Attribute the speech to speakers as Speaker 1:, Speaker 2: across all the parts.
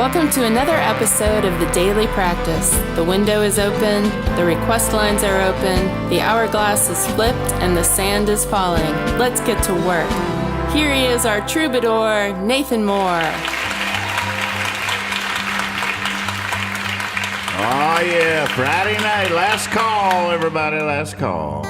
Speaker 1: Welcome to another episode of The Daily Practice. The window is open, the request lines are open, the hourglass is flipped, and the sand is falling. Let's get to work. Here he is, our troubadour, Nathan Moore.
Speaker 2: Oh yeah, Friday night, last call, everybody, last call.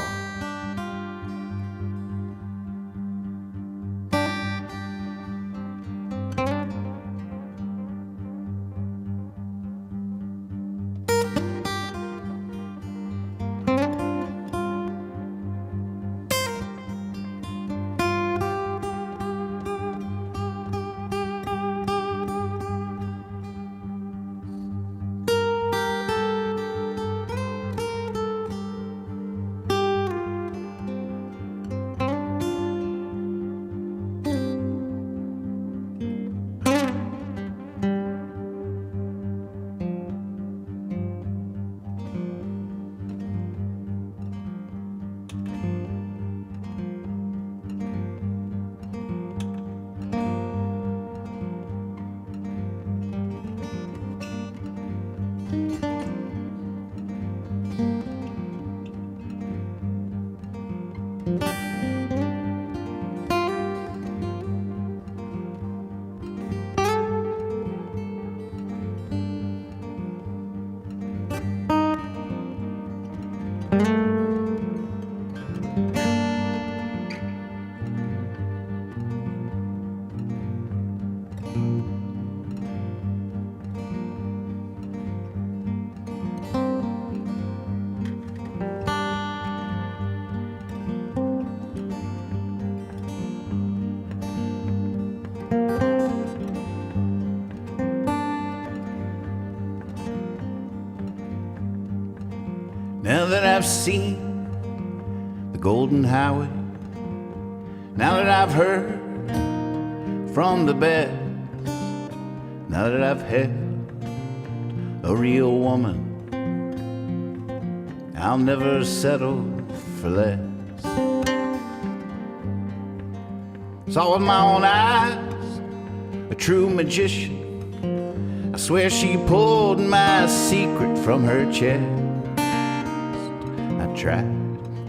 Speaker 2: Now that I've seen the Golden Highway, now that I've heard from the best, now that I've held a real woman, I'll never settle for less. Saw with my own eyes a true magician. I swear she pulled my secret from her chest. Tried,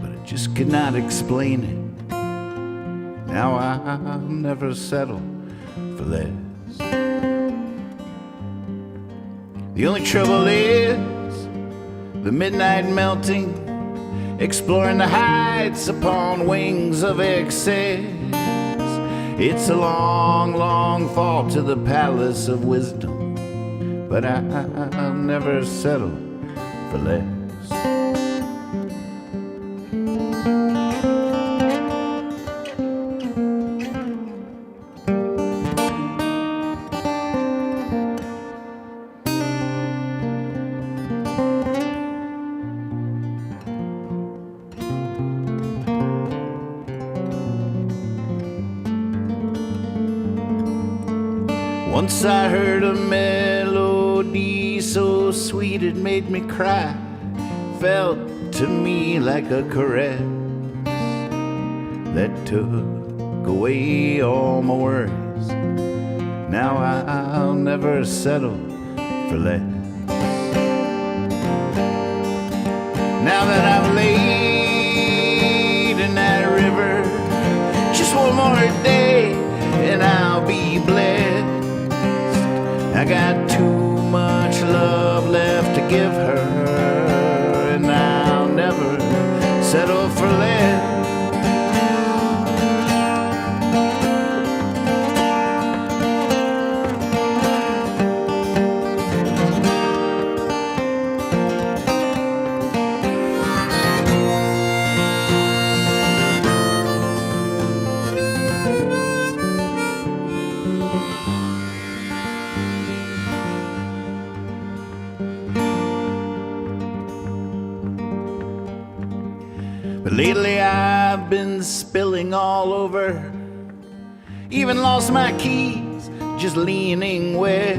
Speaker 2: but I just could not explain it. Now I'll never settle for less. The only trouble is the midnight melting, exploring the heights upon wings of excess. It's a long, long fall to the palace of wisdom, but I'll never settle for less. Once I heard a melody so sweet it made me cry. Felt to me like a caress that took away all my worries. Now I'll never settle for less. Now that I've laid in that river just one more day and I'll be blessed. I got too much love left to give her, and I'll never settle for less. But lately I've been spilling all over, even lost my keys just leaning west,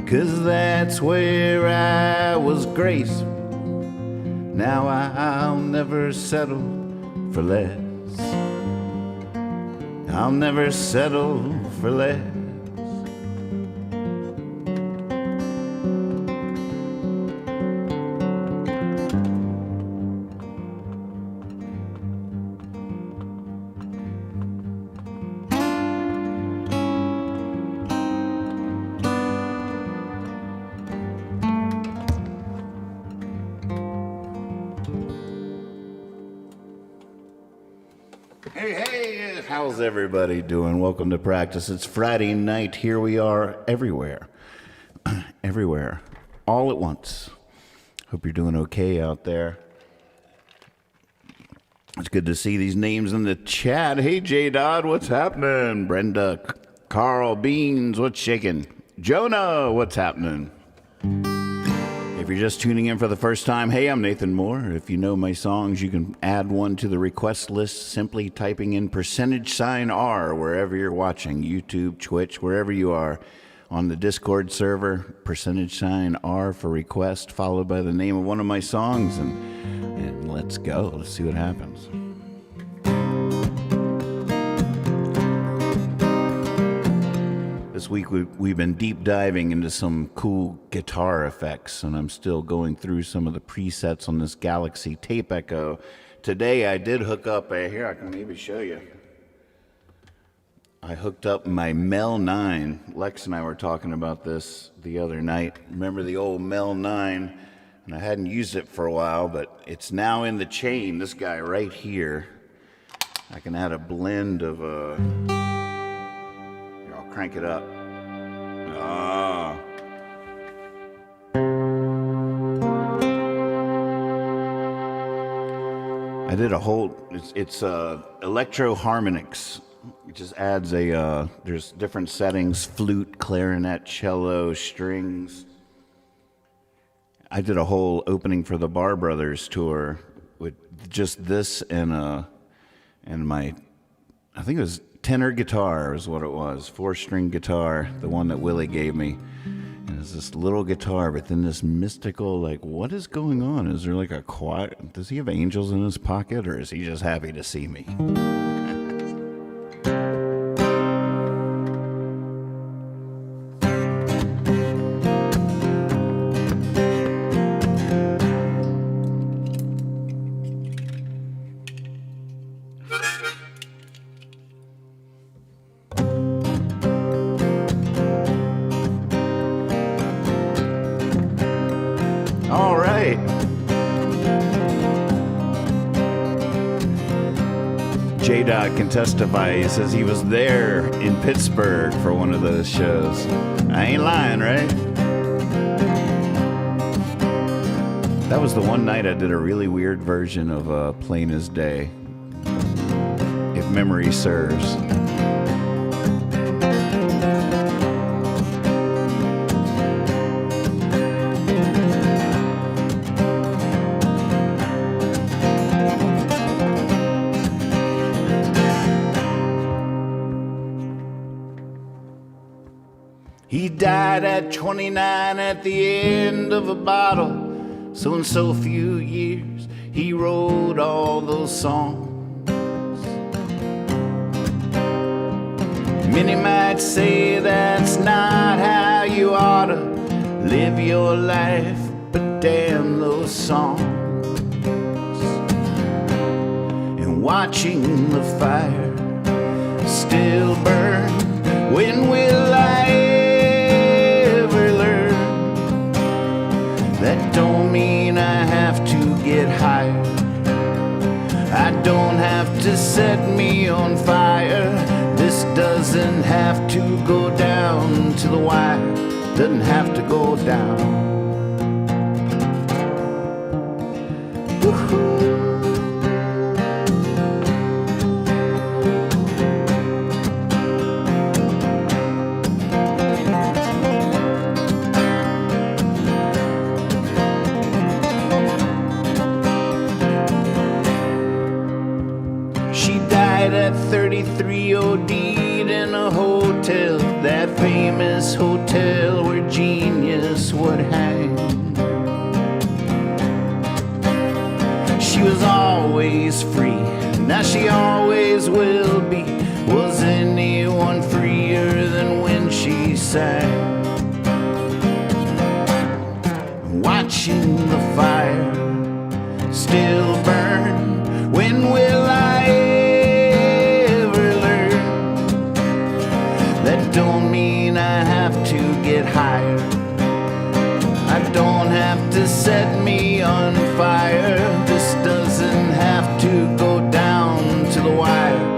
Speaker 2: 'cause that's where I was graceful. Now I'll never settle for less. I'll never settle for less. Hey, how's everybody doing? Welcome to practice. It's Friday night. Here we are everywhere. Everywhere. All at once. Hope you're doing okay out there. It's good to see these names in the chat. Hey, J-Dod, what's happening? Brenda, Carl, Beans, what's shaking? Jonah, what's happening? If you're just tuning in for the first time, hey, I'm Nathan Moore. If you know my songs, you can add one to the request list simply typing in %R wherever you're watching, YouTube, Twitch, wherever you are. On the Discord server, %R for request, followed by the name of one of my songs, and let's go. Let's see what happens. This week we've been deep diving into some cool guitar effects, and I'm still going through some of the presets on this Galaxy Tape Echo. Today I did hook up here I can maybe show you. I hooked up my Mel 9. Lex and I were talking about this the other night. Remember the old Mel 9? And I hadn't used it for a while, but it's now in the chain. This guy right here. I can add a blend of here, I'll crank it up. Ah. I did a whole, it's electro harmonics. It just adds there's different settings, flute, clarinet, cello, strings. I did a whole opening for the Bar Brothers tour with just this and my, I think it was tenor guitar is what it was, 4-string guitar, the one that Willie gave me. And it's this little guitar, but then this mystical, like, what is going on? Is there like a choir? Does he have angels in his pocket, or is he just happy to see me? J-Dod can testify. He says he was there in Pittsburgh for one of those shows. I ain't lying, right? That was the one night I did a really weird version of Plain as Day, if memory serves. He died at 29 at the end of a bottle. So in so few years, he wrote all those songs. Many might say that's not how you ought to live your life, but damn those songs. And watching the fire still burn, when will I that don't mean I have to get higher. I don't have to set me on fire. This doesn't have to go down to the wire. Doesn't have to go down. Woo-hoo. At 33 OD'd in a hotel, that famous hotel where genius would hang. She was always free, now she always will be. Was anyone freer than when she sang? Watching the fire still burn, when will I don't mean I have to get higher. I don't have to set me on fire. This doesn't have to go down to the wire.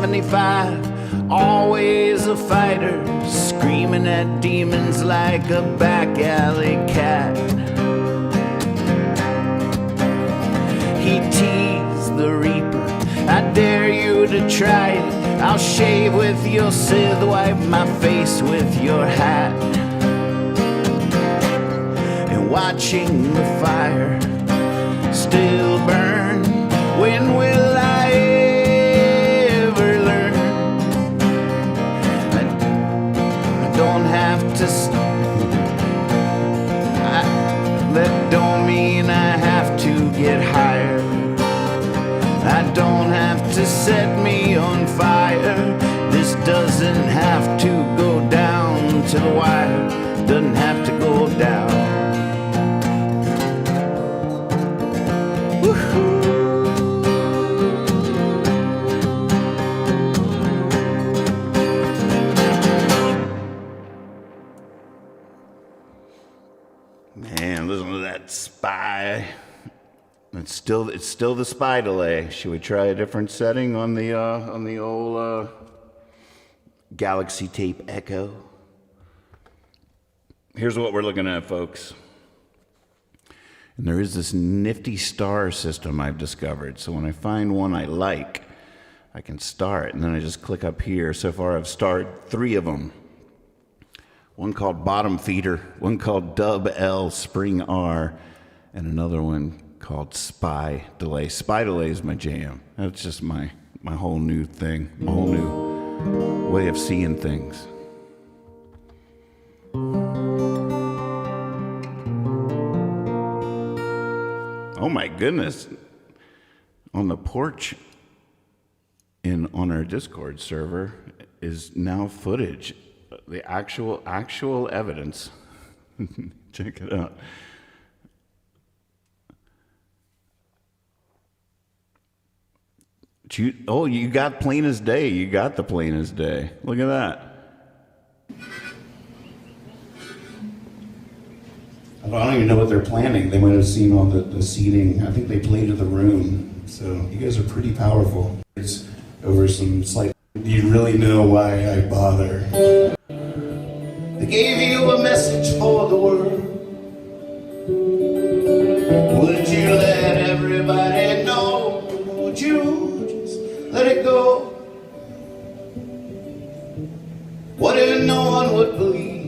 Speaker 2: 75, always a fighter, screaming at demons like a back alley cat. He teased the reaper, I dare you to try it. I'll shave with your scythe, wipe my face with your hat. And watching the fire still burn, when will I ever learn? I don't have to that don't mean I have to get higher. I don't have to set me on fire. This doesn't have to go down to the wire. Doesn't have to go down. Woo-hoo. Man, listen to that spy. It's still the spy delay. Should we try a different setting on the old Galaxy Tape Echo? Here's what we're looking at, folks. And there is this nifty star system I've discovered. So when I find one I like, I can star it, and then I just click up here. So far I've starred 3 of them. One called Bottom Feeder, one called Dub L Spring R, and another one called Spy Delay. Spy Delay is my jam. That's just my whole new thing, my whole new way of seeing things. Oh my goodness. On the porch on our Discord server is now footage. The actual evidence. Check it out. You got plain as day. You got the plain as day. Look at that. I don't even know what they're planning. They might have seen all the seating. I think they played to the room. So you guys are pretty powerful. It's over some slight. Do you really know why I bother? They gave you a message for the world. Would you let everybody know? Would you just let it go? What if no one would believe?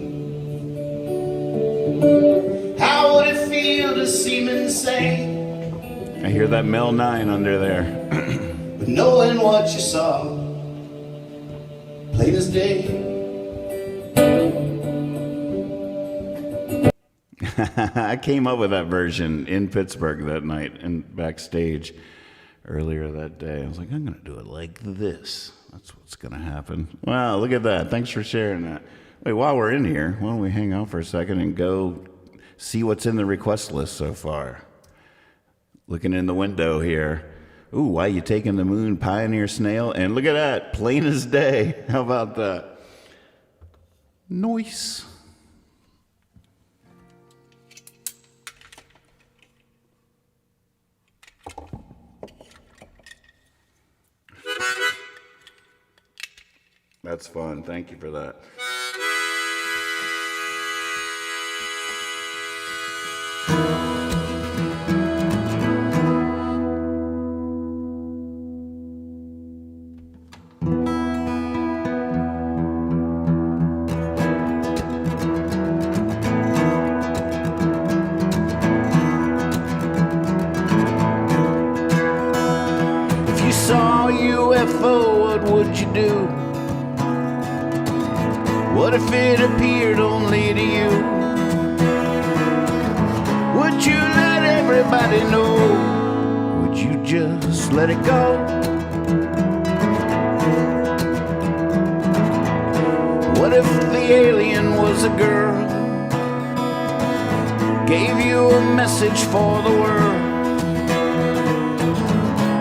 Speaker 2: How would it feel to seem insane? I hear that Mel 9 under there. But knowing what you saw, plain as day. I came up with that version in Pittsburgh that night and backstage earlier that day. I was like, I'm going to do it like this. That's what's going to happen. Wow, look at that. Thanks for sharing that. Wait, while we're in here, why don't we hang out for a second and go see what's in the request list so far? Looking in the window here. Ooh, why you taking the moon, Pioneer Snail? And look at that, plain as day. How about that? Nice. That's fun. Thank you for that. If you saw a UFO, what would you do? What if it appeared only to you? Would you let everybody know? Would you just let it go? What if the alien was a girl? Gave you a message for the world?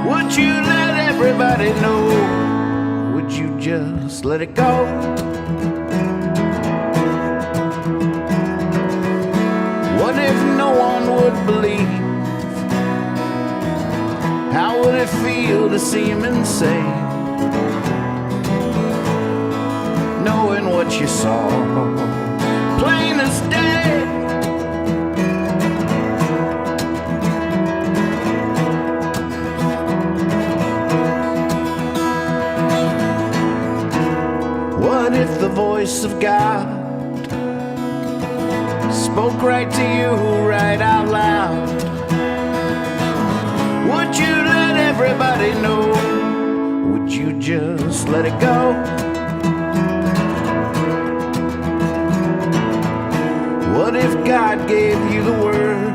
Speaker 2: Would you let everybody know? Would you just let it go? What if no one would believe? How would it feel to seem insane? knowing what you saw, plain as day. What if the voice of God spoke right to you, right out loud? Would you let everybody know? Would you just let it go? What if God gave you the word,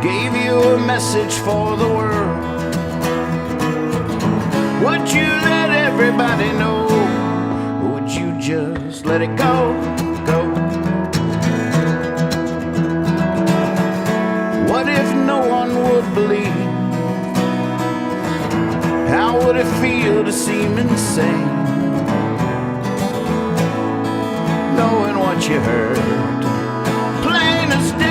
Speaker 2: gave you a message for the world? Would you let everybody know? Or would you just let it go, go? What if no one would believe? How would it feel to seem insane, knowing what you heard, plain as day?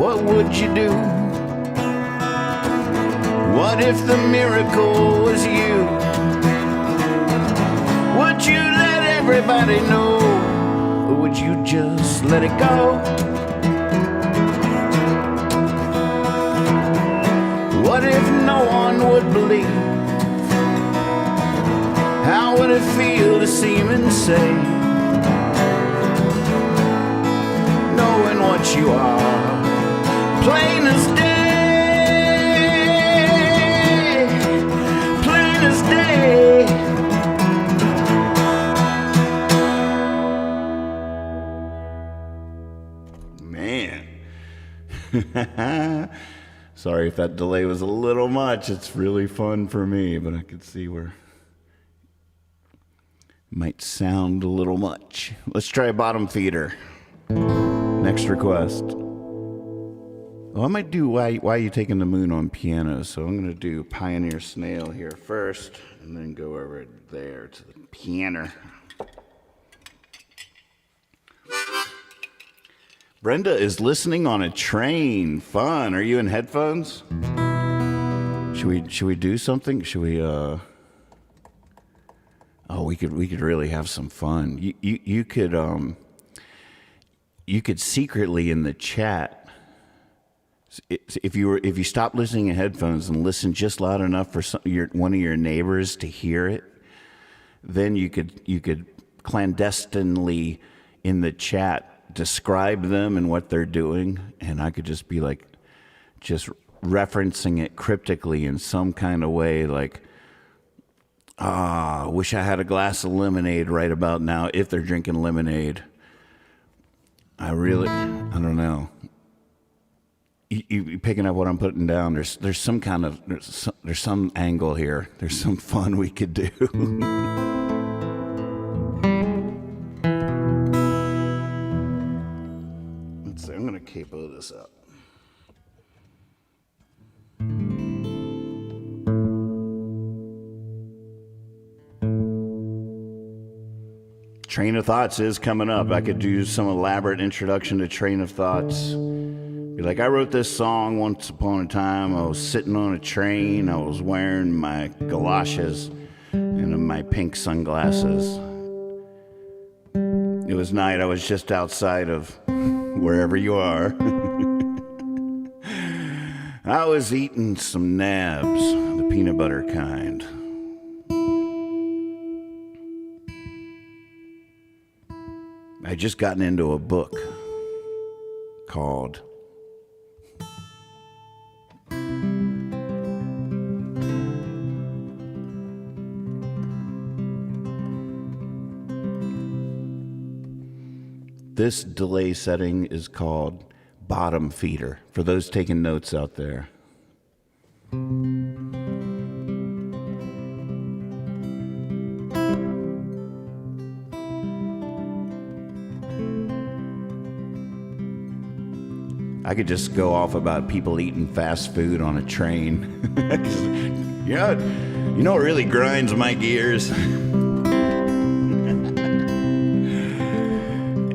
Speaker 2: What would you do? What if the miracle was you? Would you let everybody know? Or would you just let it go? What if no one would believe? How would it feel to seem insane, knowing what you are, plain as day, plain as day. Man. Sorry if that delay was a little much. It's really fun for me, but I could see where it might sound a little much. Let's try bottom feeder. Next request. Oh, I might do Why Are You Taking the Moon on piano? So I'm going to do Pioneer Snail here first, and then go over there to the piano. Brenda is listening on a train. Fun. Are you in headphones? Should we do something? Should we Oh, we could really have some fun. You could secretly in the chat, if you stop listening in headphones and listen just loud enough for one of your neighbors to hear it, then you could clandestinely in the chat describe them and what they're doing, and I could just be like, just referencing it cryptically in some kind of way, like, wish I had a glass of lemonade right about now if they're drinking lemonade. I don't know. You picking up what I'm putting down? There's some kind of there's some angle here. There's some fun we could do. Let's see. I'm gonna capo this up. Train of Thoughts is coming up. I could do some elaborate introduction to Train of Thoughts. Be like, I wrote this song once upon a time. I was sitting on a train. I was wearing my galoshes and my pink sunglasses. It was night. I was just outside of wherever you are. I was eating some nabs, the peanut butter kind. I just gotten into a book called This delay setting is called bottom feeder, for those taking notes out there. I could just go off about people eating fast food on a train. You know what really grinds my gears?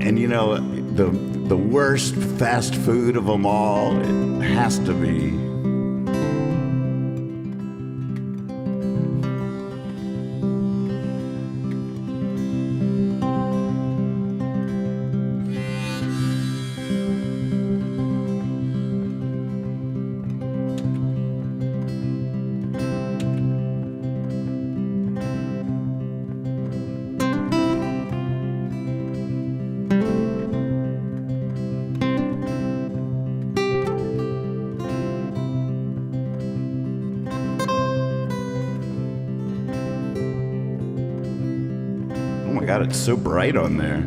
Speaker 2: And you know, the worst fast food of them all, it has to be God, it's so bright on there.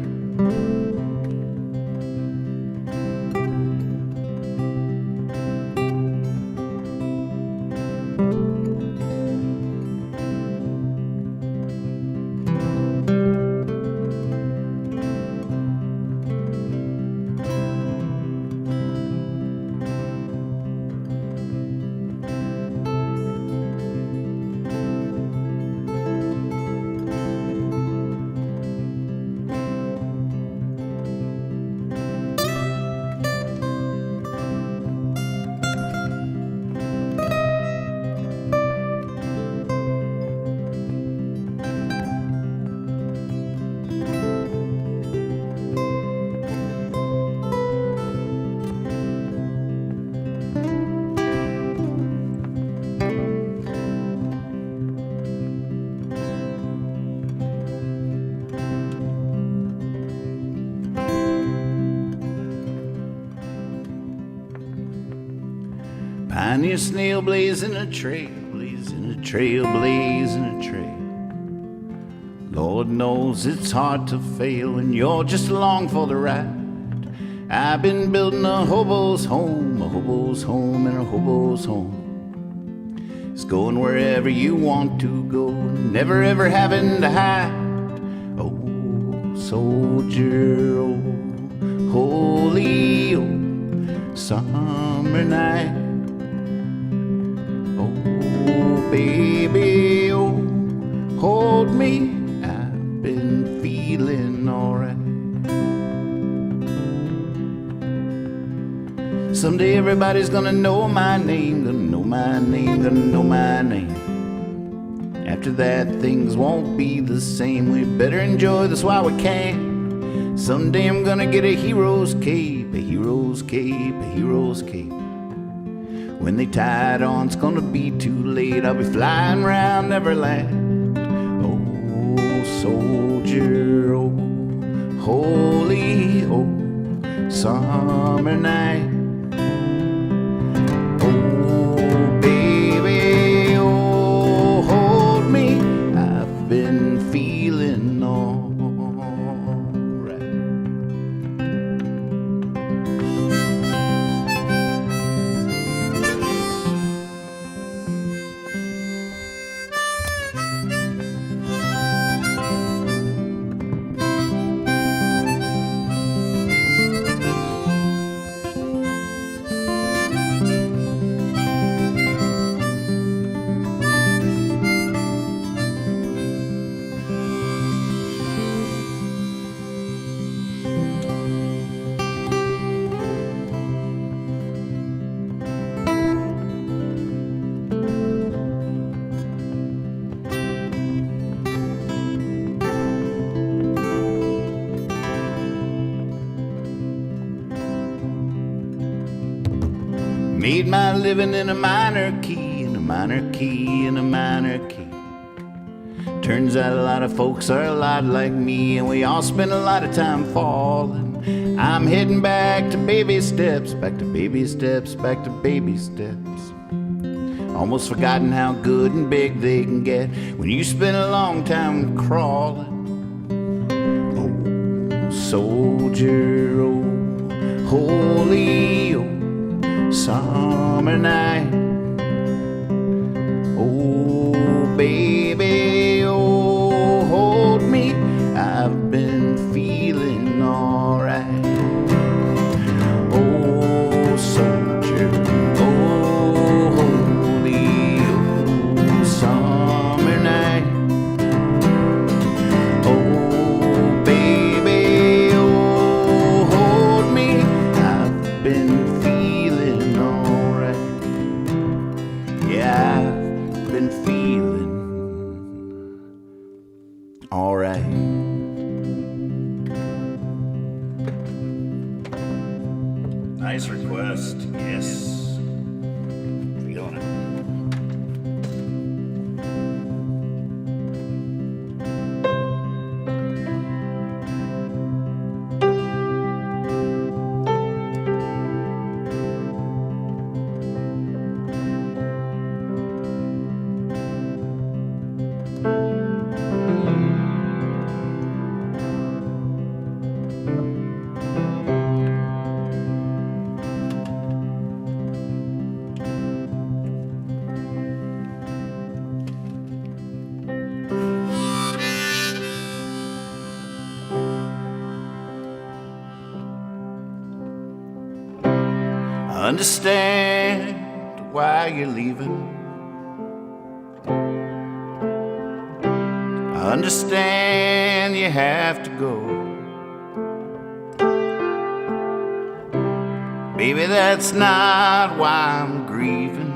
Speaker 2: Pioneer snail blazing a trail, blazing a trail, blazing a trail. Lord knows it's hard to fail when you're just along for the ride. I've been building a hobo's home, a hobo's home, and a hobo's home. It's going wherever you want to go, never ever having to hide. Oh, soldier, oh, holy, oh, summer night. Oh, baby, oh, hold me, I've been feeling alright. Someday everybody's gonna know my name, gonna know my name, gonna know my name. After that, things won't be the same. We better enjoy this while we can. Someday I'm gonna get a hero's cape, a hero's cape, a hero's cape. When they tie it on, it's gonna be too late. I'll be flying around Neverland. Oh, soldier, oh, holy, oh, summer night. Oh, baby, oh, hold me. I've been feeling all right. Made my living in a minor key, in a minor key, in a minor key. Turns out a lot of folks are a lot like me, and we all spend a lot of time falling. I'm heading back to baby steps, back to baby steps, back to baby steps. Almost forgotten how good and big they can get when you spend a long time crawling. Oh, soldier, oh, holy, oh, summer night. Oh, baby, oh, hold me. I've been feeling alright. Oh, nice request. Yes. Feeling it. I understand why you're leaving. I understand you have to go. Baby, that's not why I'm grieving.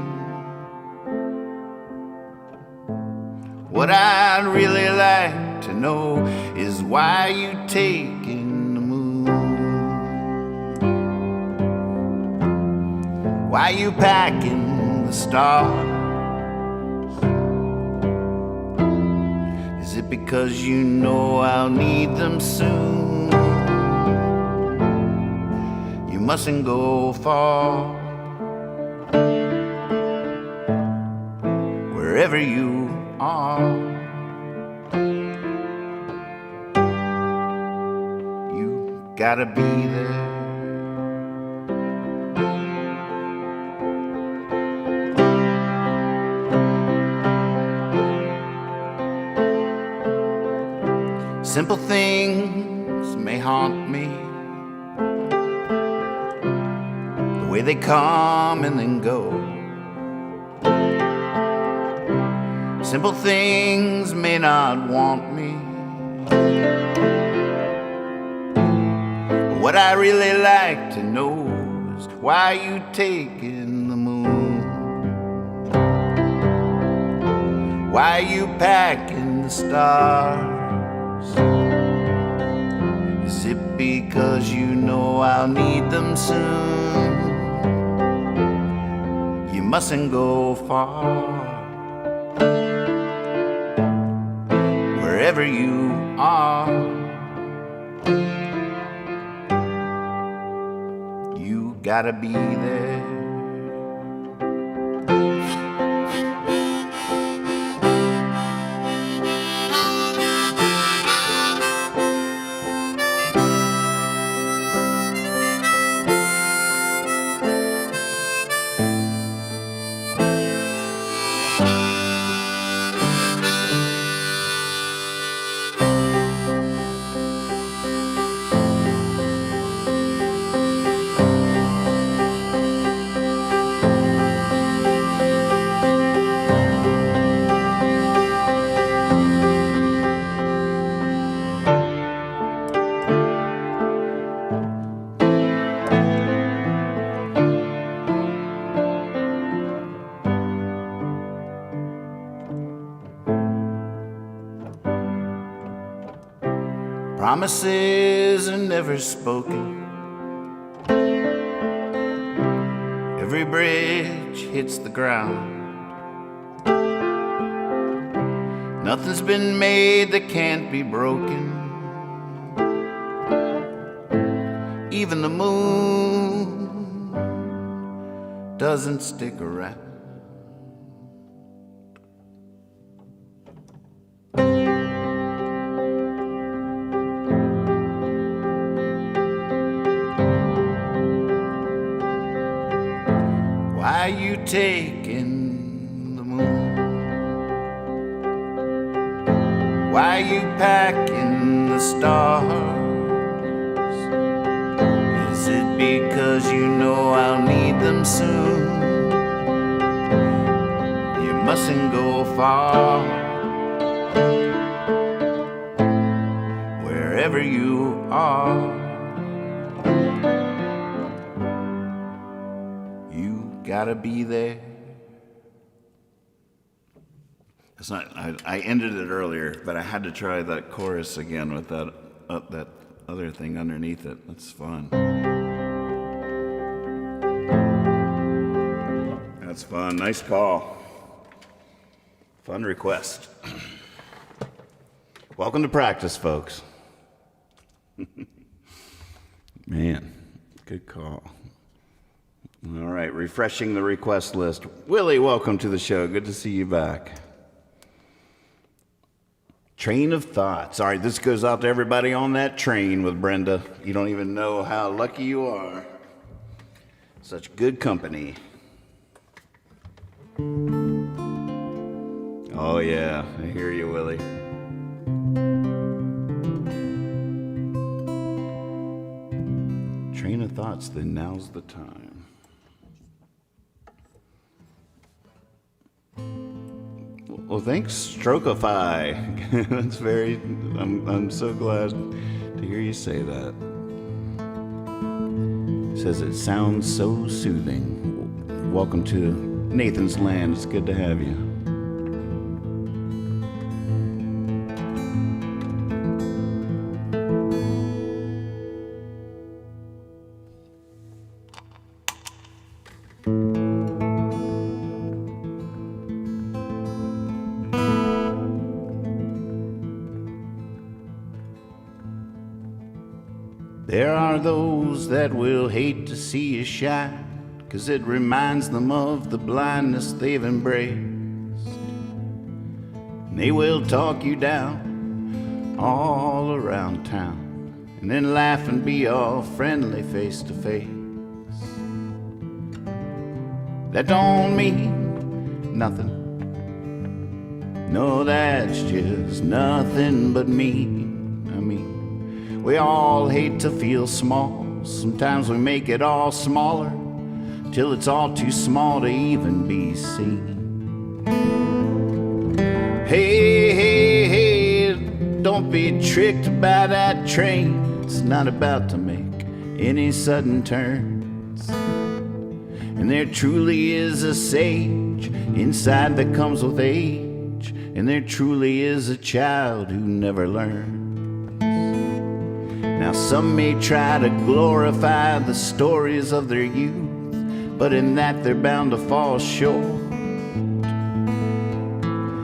Speaker 2: What I'd really like to know is why you taking the moon. Why you packing the stars? Is it because you know I'll need them soon? You mustn't go far. Wherever you are, you gotta be there. Simple things may haunt me, the way they come and then go. Simple things may not want me, but what I really like to know is why you taking the moon. Why you packing the stars? Is it because you know I'll need them soon? You mustn't go far. Wherever you are, you gotta be there. Promises are never spoken. Every bridge hits the ground. Nothing's been made that can't be broken. Even the moon doesn't stick around. Why you taking the moon? Why you packing the stars? Is it because you know I'll need them soon? You mustn't go far. Wherever you are, gotta be there. It's not. I ended it earlier, but I had to try that chorus again with that other thing underneath it. That's fun. That's fun. Nice call. Fun request. Welcome to practice, folks. Man, good call. All right, refreshing the request list. Willie, welcome to the show. Good to see you back. Train of thoughts. All right, this goes out to everybody on that train with Brenda. You don't even know how lucky you are. Such good company. Oh, yeah, I hear you, Willie. Train of thoughts, then now's the time. Well, thanks, Strokeify. That's very, I'm so glad to hear you say that. It says it sounds so soothing. Welcome to Nathan's Land. It's good to have you. There are those that will hate to see you shine, 'cause it reminds them of the blindness they've embraced. And they will talk you down all around town, and then laugh and be all friendly face to face. That don't mean nothing. No, that's just nothing but mean. I mean, we all hate to feel small. Sometimes we make it all smaller, till it's all too small to even be seen. Hey, hey, hey, don't be tricked by that train. It's not about to make any sudden turns. And there truly is a sage inside that comes with age, and there truly is a child who never learns. Now some may try to glorify the stories of their youth, but in that they're bound to fall short.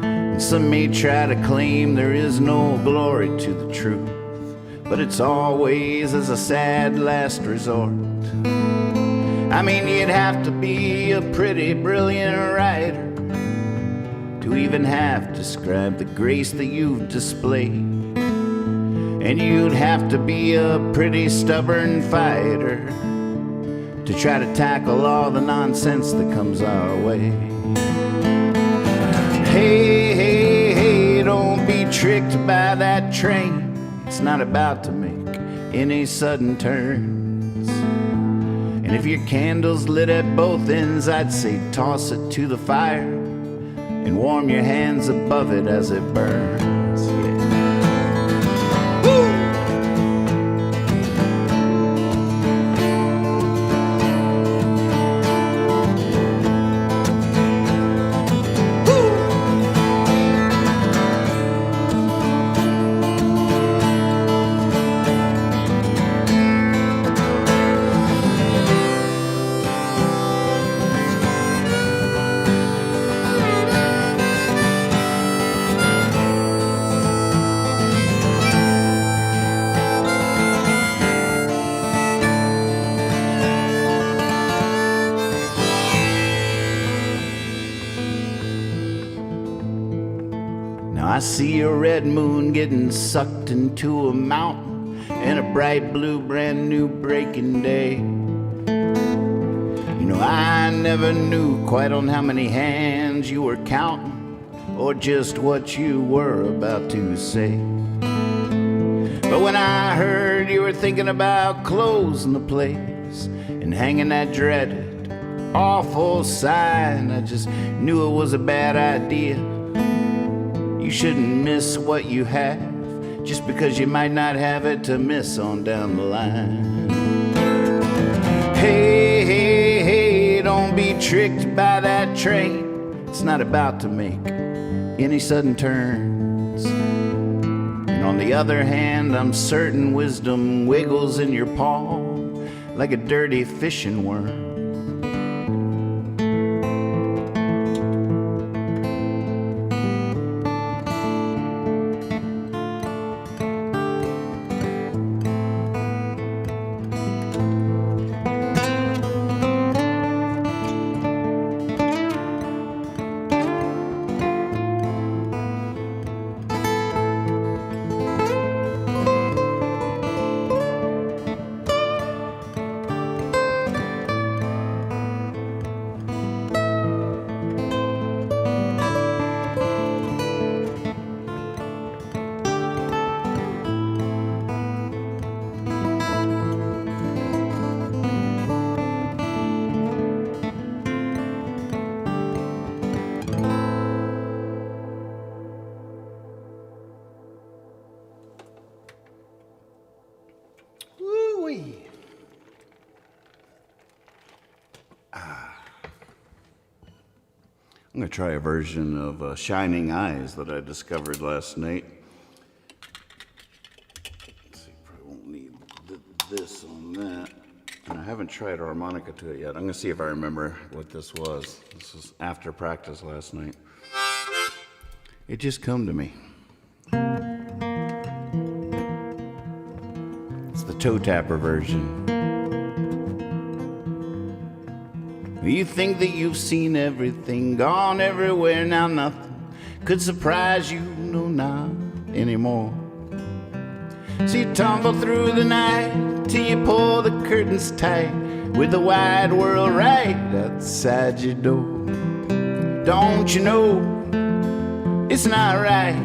Speaker 2: And some may try to claim there is no glory to the truth, but it's always as a sad last resort. I mean, you'd have to be a pretty brilliant writer to even have described the grace that you've displayed. And you'd have to be a pretty stubborn fighter to try to tackle all the nonsense that comes our way. Hey, hey, hey, don't be tricked by that train. It's not about to make any sudden turns. And if your candle's lit at both ends, I'd say toss it to the fire and warm your hands above it as it burns. Yeah. I see a red moon getting sucked into a mountain, and a bright blue brand new breaking day. You know, I never knew quite on how many hands you were counting, or just what you were about to say. But when I heard you were thinking about closing the place and hanging that dreaded, awful sign, I just knew it was a bad idea. You shouldn't miss what you have, just because you might not have it to miss on down the line. Hey, hey, hey, don't be tricked by that train. It's not about to make any sudden turns. And on the other hand, I'm certain wisdom wiggles in your palm like a dirty fishing worm. I'm going to try a version of Shining Eyes that I discovered last night. Let's see, probably won't need this on that. And I haven't tried harmonica to it yet. I'm going to see if I remember what this was. This was after practice last night. It just come to me. It's the toe tapper version. You think that you've seen everything, gone everywhere, now nothing could surprise you, no, not anymore. So you tumble through the night till you pull the curtains tight, with the wide world right outside your door. Don't you know it's not right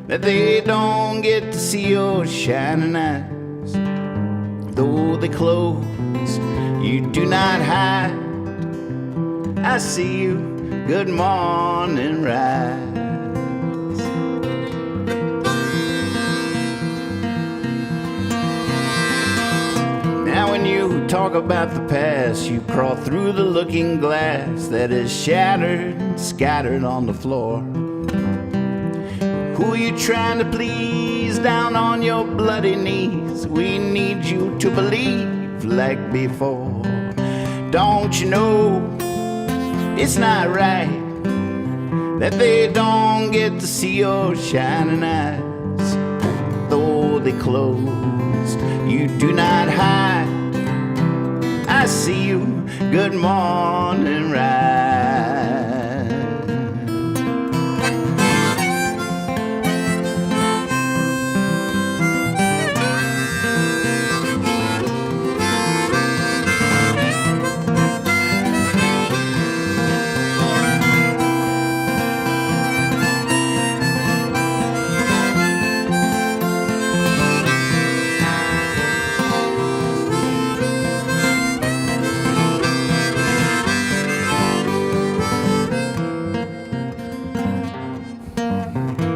Speaker 2: that they don't get to see your shining eyes? Though they closed, you do not hide. I see you, good morning rise. Now when you talk about the past, you crawl through the looking glass that is shattered and scattered on the floor. Who you trying to please down on your bloody knees? We need you to believe like before. Don't you know it's not right that they don't get to see your shining eyes? Though they closed, you do not hide. I see you, good morning rise.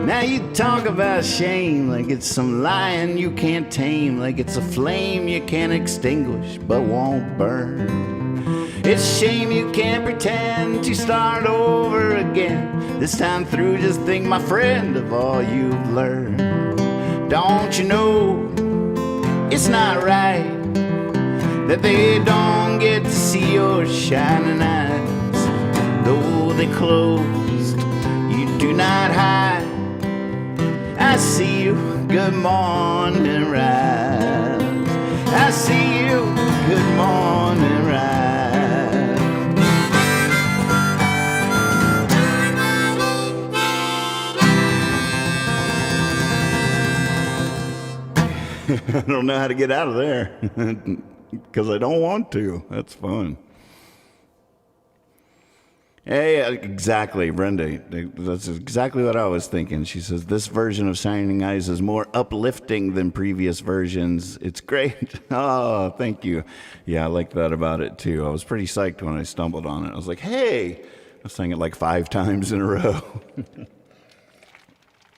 Speaker 2: Now you talk about shame like it's some lion you can't tame, like it's a flame you can't extinguish but won't burn. It's a shame you can't pretend to start over again. This time through, just think, my friend, of all you've learned. Don't you know it's not right that they don't get to see your shining eyes? Though they closed, you do not hide. I see you, good morning rise. I see you, good morning rise. I don't know how to get out of there because I don't want to. That's fun. Hey, exactly, Brenda. That's exactly what I was thinking. She says, this version of Shining Eyes is more uplifting than previous versions. It's great. Oh, thank you. Yeah, I like that about it, too. I was pretty psyched when I stumbled on it. I was like, hey. I sang it like 5 times in a row.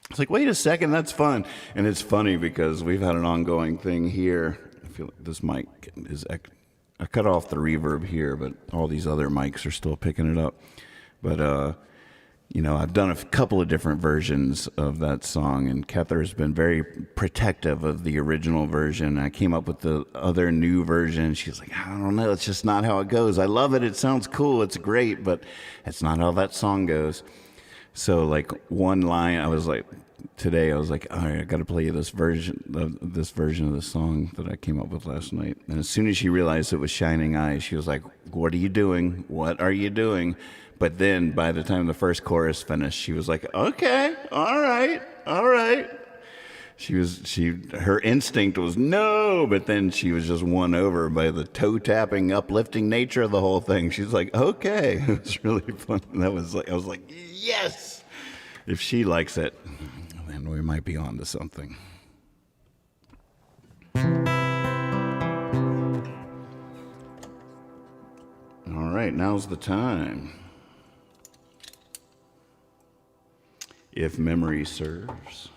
Speaker 2: It's like, wait a second, that's fun. And it's funny because we've had an ongoing thing here. I feel like this mic is... I cut off the reverb here, but all these other mics are still picking it up. But, you know, I've done a couple of different versions of that song, and Kethera's been very protective of the original version. I came up with the other new version. She's like, I don't know, it's just not how it goes. I love it. It sounds cool. It's great, but it's not how that song goes. So, like, one line, I was like, today I was like, all right, I got to play you this version of the song that I came up with last night. And as soon as she realized it was Shining Eyes, she was like, what are you doing? What are you doing? But then by the time the first chorus finished, she was like, okay, all right. Her instinct was no, but then she was just won over by the toe tapping, uplifting nature of the whole thing. She's like, okay. It was really fun. I was like, yes. If she likes it, then we might be on to something. All right, now's the time. If memory serves.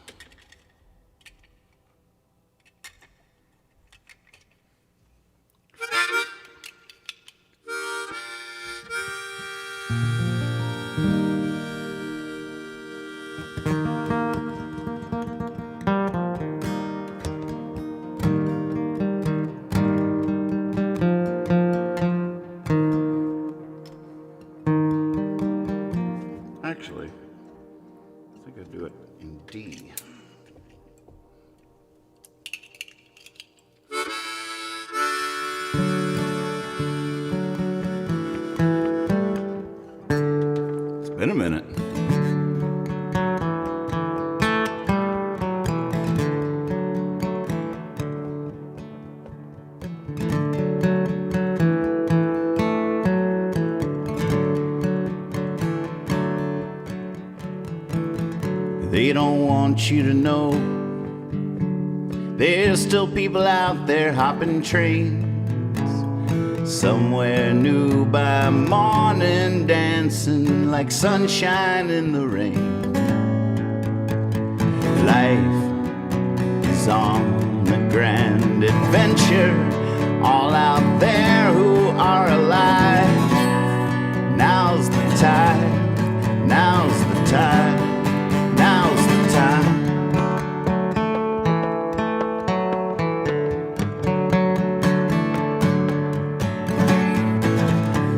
Speaker 2: actually. I think I'll do it in D. It's been a minute. They don't want you to know there's still people out there hopping trains somewhere new by morning, dancing like sunshine in the rain. Life is on a grand adventure, all out there who are alive. Now's the time, now's the time. Now's the time.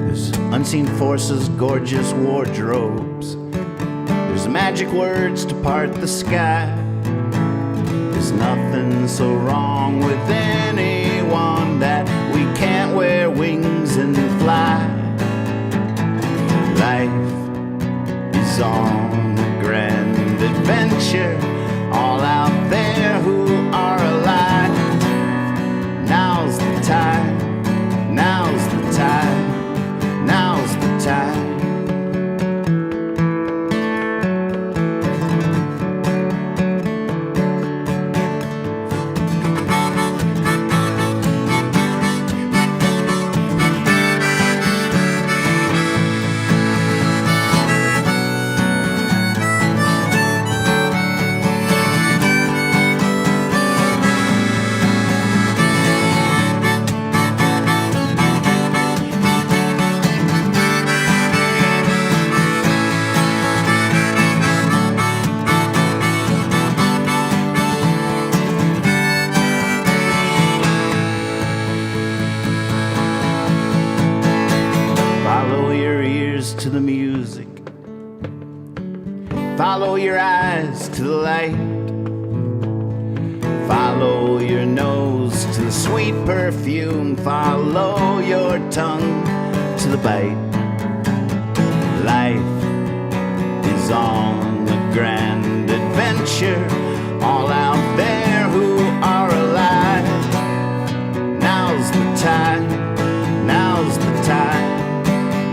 Speaker 2: There's unseen forces, gorgeous wardrobes. There's magic words to part the sky. There's nothing so wrong with anyone that we can't wear wings and fly. Life is on a grand adventure, all out there who are alive. Now's the time, now's the time, now's the time. To the music, follow your eyes to the light, follow your nose to the sweet perfume, follow your tongue to the bite. Life is on a grand adventure, all out there who are alive. Now's the time, now's the time.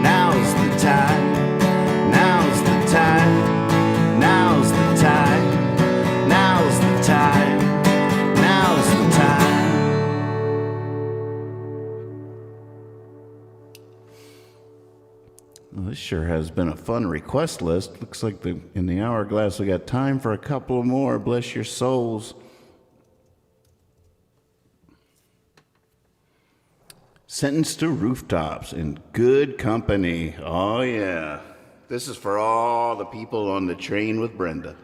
Speaker 2: Now's the time, now's the time, now's the time, now's the time, now's the time. Well, this sure has been a fun request list. Looks like in the hourglass we got time for a couple more. Bless your souls. Sentenced to Rooftops in good company. Oh, yeah. This is for all the people on the train with Brenda.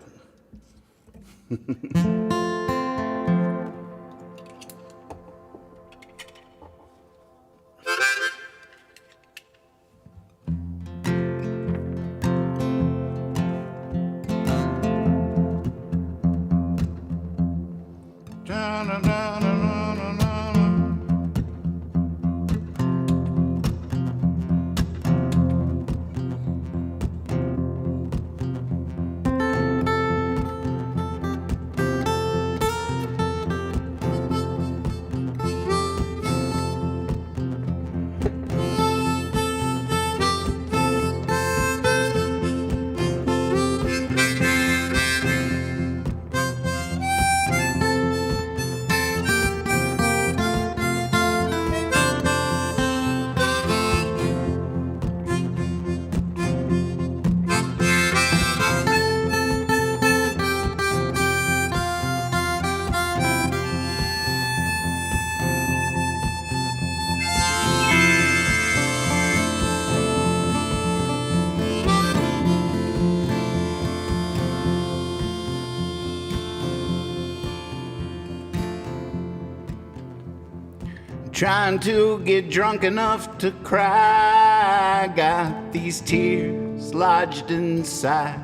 Speaker 2: Trying to get drunk enough to cry, got these tears lodged inside.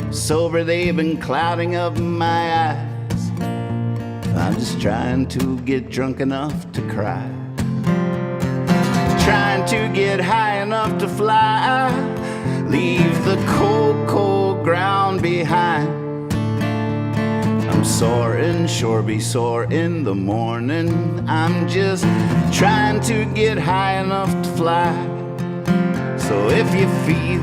Speaker 2: Sober, they've been clouding up my eyes. I'm just trying to get drunk enough to cry, trying to get high enough to fly, leave the cold, cold ground behind. I'm soaring, sure be sore in the morning. I'm just trying to get high enough to fly. So if you feel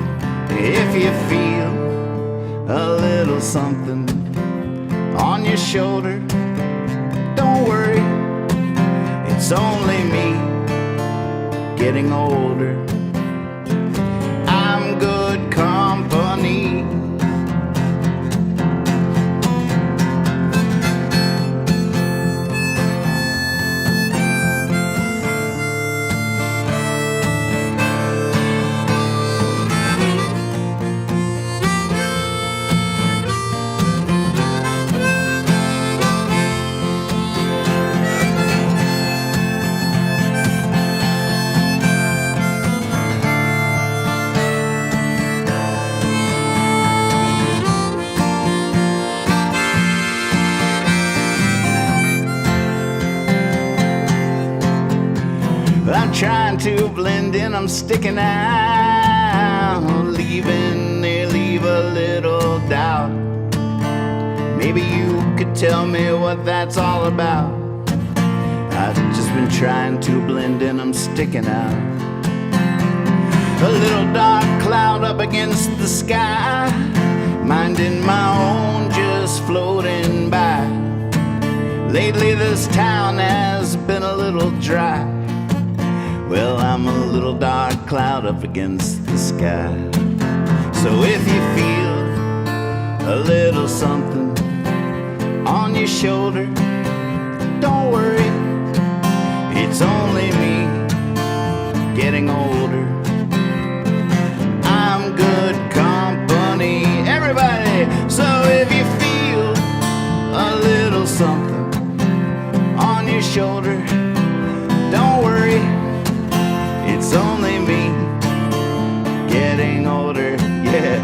Speaker 2: a little something on your shoulder, don't worry, it's only me getting older. I'm good company. I'm trying to blend in, I'm sticking out, leaving there, leave a little doubt. Maybe you could tell me what that's all about. I've just been trying to blend in, I'm sticking out. A little dark cloud up against the sky, minding my own, just floating by. Lately this town has been a little dry. Well, I'm a little dark cloud up against the sky. So if you feel a little something on your shoulder, don't worry, it's only me getting older. I'm good company, everybody. So if you feel a little something on your shoulder, don't worry, it's only me getting older, yeah.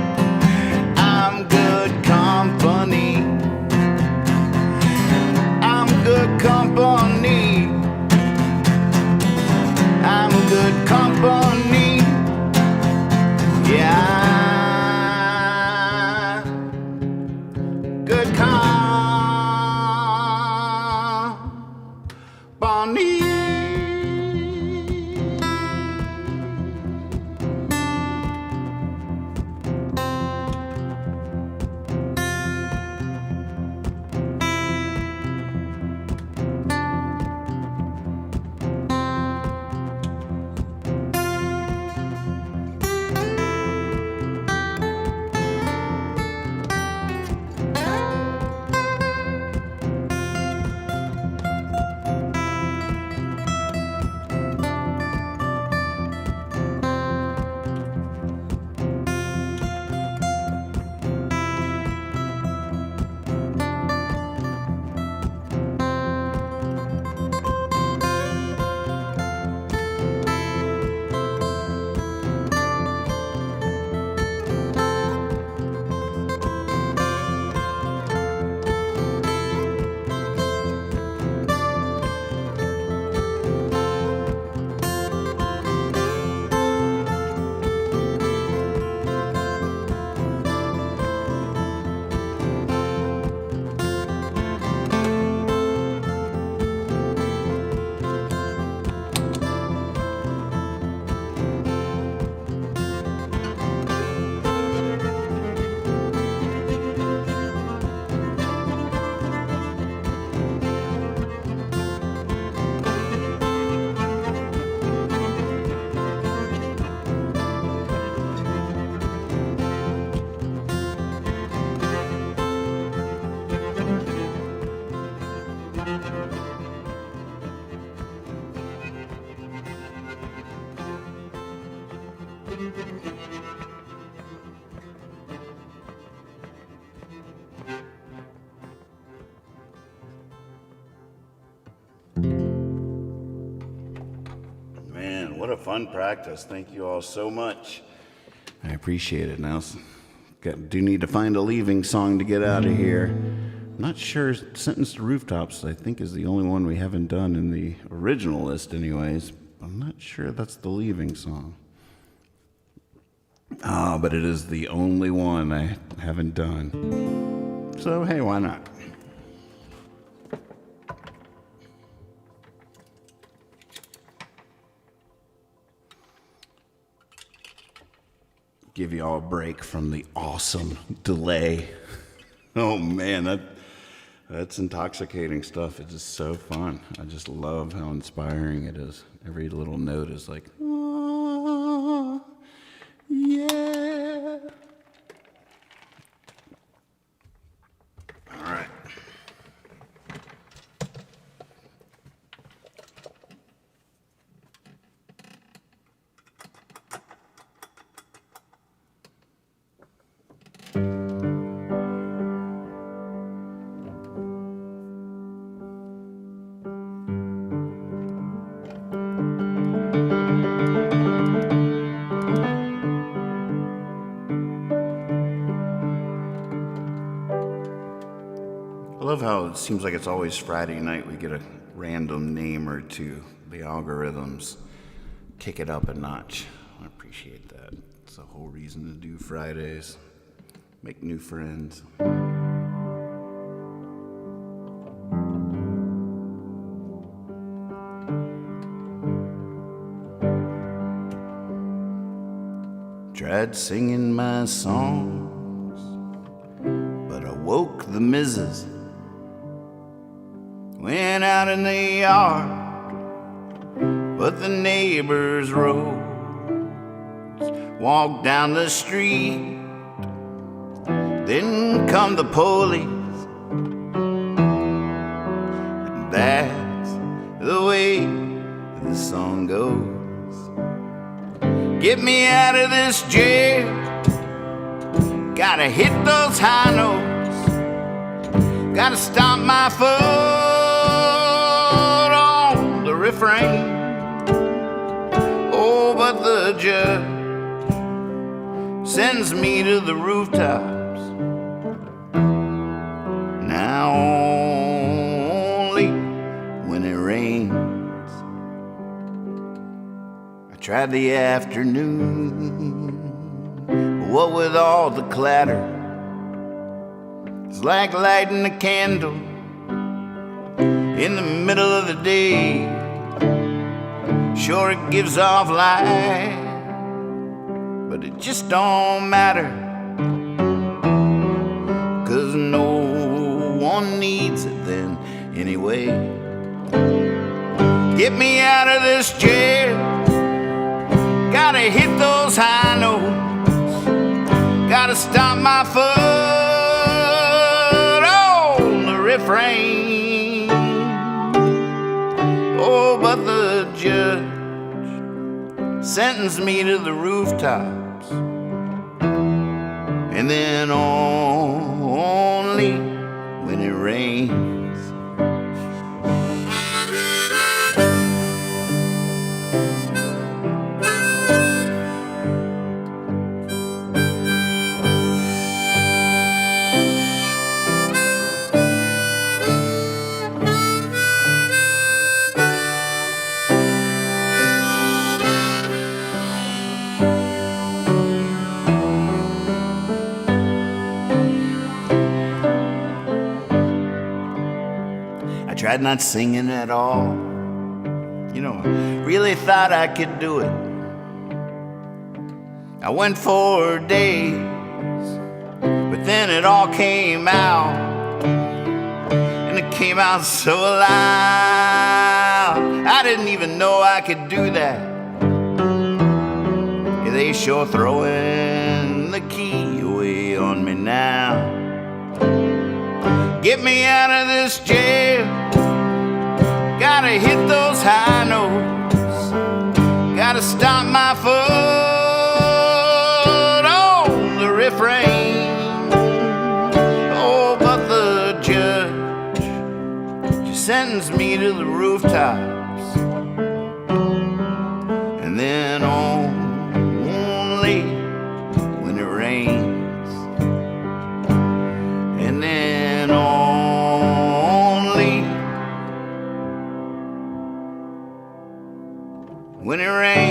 Speaker 2: I'm good company. I'm good company. I'm good company. Yeah. Good company. a fun practice. Thank you all so much. I appreciate it. Now, do need to find a leaving song to get out of here. I'm not sure. Sentence to Rooftops, I think, is the only one we haven't done in the original list anyways. I'm not sure that's the leaving song. But it is the only one I haven't done. So, hey, why not? Give you all a break from the awesome delay. Oh man, that's intoxicating stuff. It's just so fun. I just love how inspiring it is. Every little note is like, oh, yeah. All right. I love how it seems like it's always Friday night we get a random name or two. The algorithms kick it up a notch. I appreciate that. It's the whole reason to do Fridays. Make new friends. Tried singing my songs, but I woke the missus. Went out in the yard, but the neighbors rose. Walked down the street, then come the police. And that's the way the song goes. Get me out of this jail, gotta hit those high notes, gotta stomp my foot refrain. Oh, but the judge sends me to the rooftops. Now only when it rains. I tried the afternoon, but what with all the clatter, it's like lighting a candle in the middle of the day. Sure, it gives off light, but it just don't matter, 'cause no one needs it then anyway. Get me out of this jail, gotta hit those high notes, gotta stomp my foot on the refrain. Oh, but the judge sentenced me to the rooftops, and then only when it rains. Tried not singing at all. You know, I really thought I could do it. I went 4 days, but then it all came out, and it came out so loud. I didn't even know I could do that. Yeah, they sure throwing the key away on me now. Get me out of this jail, gotta hit those high notes, gotta stomp my foot on the refrain. Oh, but the judge, she sentenced me to the rooftops, and then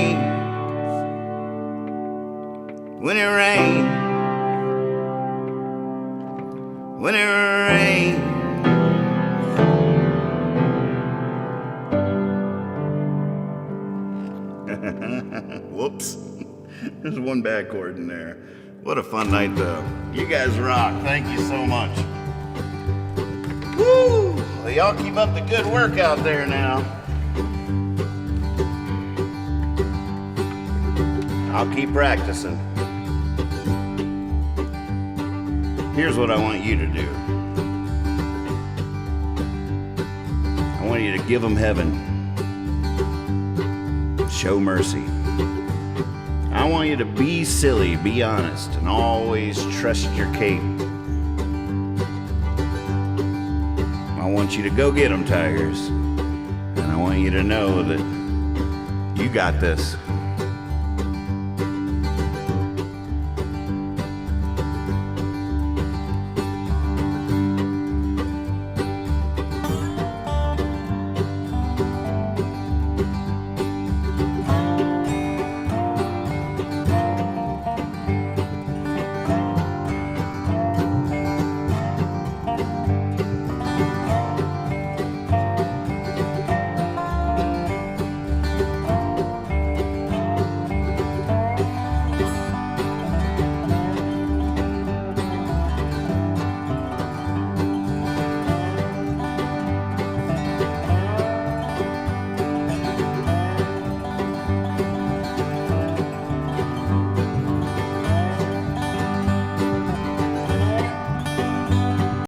Speaker 2: rains, when it rains, when it rains. Whoops. There's one bad chord in there. What a fun night, though. You guys rock. Thank you so much. Woo! Well, y'all keep up the good work out there now. I'll keep practicing. Here's what I want you to do. I want you to give them heaven. Show mercy. I want you to be silly, be honest, and always trust your cape. I want you to go get them, Tigers. And I want you to know that you got this.